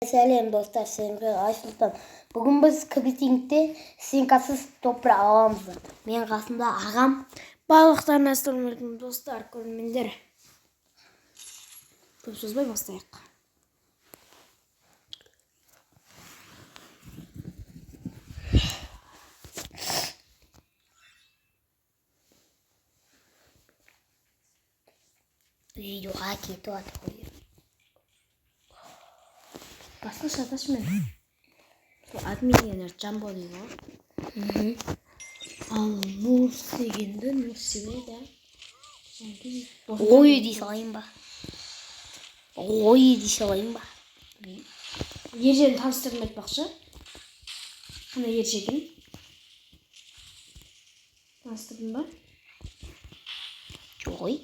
Сәлем достар, сіздерге Айсұлтан. Бүгін біз кібітингте стенкасыз топыр аламыз. Мен қасымда ағам. Барлықтарына ассалаумағалейкум достар, көрермендер. Көп созбай бастайық. Видеоға кетіп жатыр. Басқа шаташмен. Админ дегендер Джамбо дейді ғой. Ал Нурс дегенді Нурс себейді. Ой дей салайын ба? Ой дей салайын ба? Ержені таныстырып айтпақшы. Қана ержегін. Таныстырдың ба? Жоқ ой.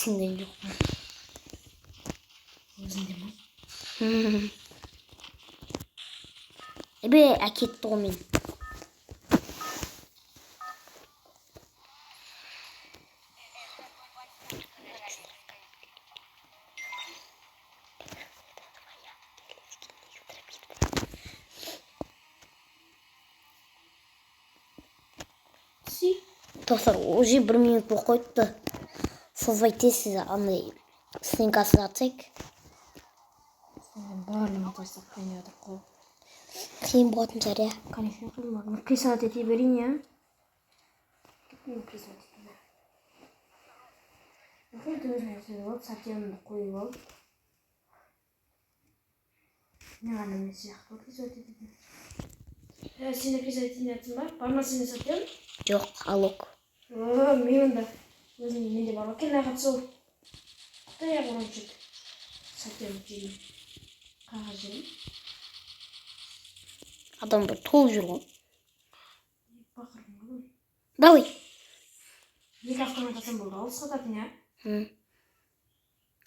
Сенден жоқ па? Өзінде ма? Әкетті ғой мен. Достар, уже 1 минут болып қойыпты. Созбай тез андай стенкасыз атсайық. Барлығын тастап қайнай отыр қол. Қиын болатын шығар, иә? Конечно, қиын. Қисат ете берейін, иә? Қисат ете берейін. Өзіне сөйлеп алып, сатиямды қойып алып. Не ғана мен сияқты қисат ете берейін. Сені қисат ете берейін ба? Бар ма сені сатиям? Жоқ, алок. Мен онда өзім менде бар ма? Келін ағат сол. Құтай ағырын жүр. Сатиям жейін. Қағаз жейін. Адам бір толып жүр ғой. Бақырғын ғой. Давай. Екі автомат атсам болды. Алыс сататын, я?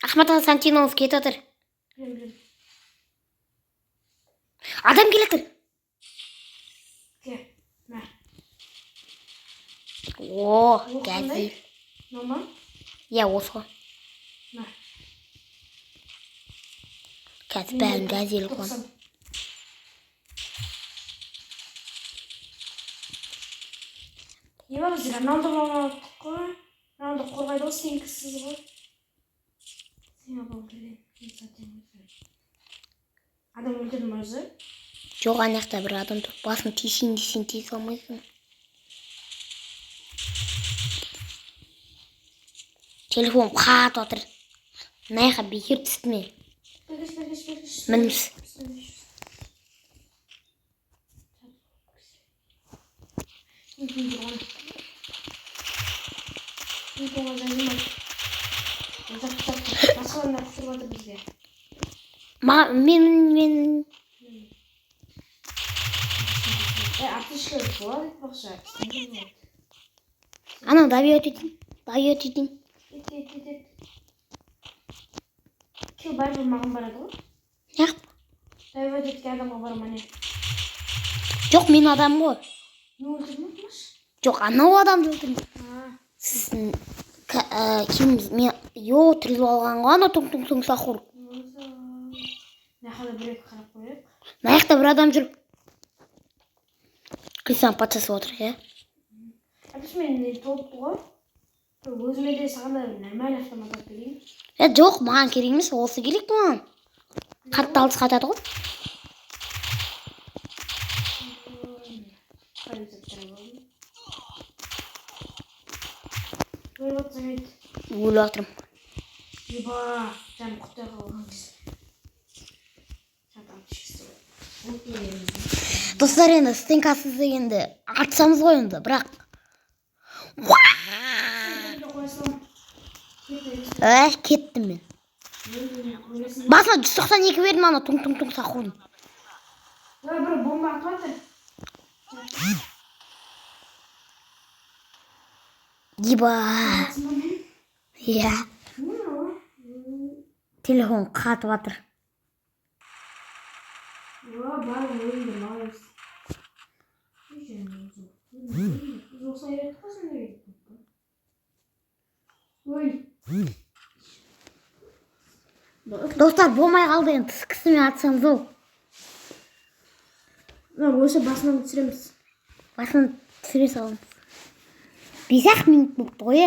Ахмат Константинов кетіп отыр. Білем. Адам келіп отыр. Ке, мә. О, газель. Нормал? Иә, осы ғой. Мә. Қазір бәрін газель қойын. Не бар біздер? Роналду болмадық қой. Роналду қорғайды ғой, сенкісіз ғой. Сен абал келен. Адам өлтірді ма өзі? Жоқ, анақта бір адам тұр. Басын тесейін десең тез алмайсың. Телефон қатып отыр. Мына бекер түсті ме? Бергіш. Мініміз. Басқаларына құтырып отыр бізге. Мен... Артышқа болады бақша. Ана, давай өтетін. Ет. Кел бәрі маған барады ғой? Неғып? Давай өтетке адамға барма не? Жоқ, мен адам ғой. Не өлтірді ма? Жоқ, анау адамды өлтірді. Сіздің кіміміз? Мен тіріліп алған ғой, ана тұң сақұр. Нақада бір екі қарап қойып. Наяқта бір адам жүр. Қисан патшасы отыр, иә? Әпіш мен толыпты ғой. Өзіме де сағанда нормаль автомат алып берейін. Жоқ, маған керек емес, осы керек маған. Қатты алыс қатады ғой. Өліп атсаң айт. Өліп атырым. Еба, жаным құттай қалған кез. Достар, енді стенкасыз дегенді атсамыз ғой енді, бірақ. Кеттім мен. Басына 192 бердім ана тұң сақудың. Бір бомба атып атыр. Еба. Иә. Телефон қатып атыр. Бар ойынды малайыз. Жоқса ерет қасын өйді. Ой. Достар, болмай қалды енді. Кісімен атсаңыз ол. Болса басынан түсіреміз. Басын түсіре саламыз. 5-ақ минут болыпты ғой,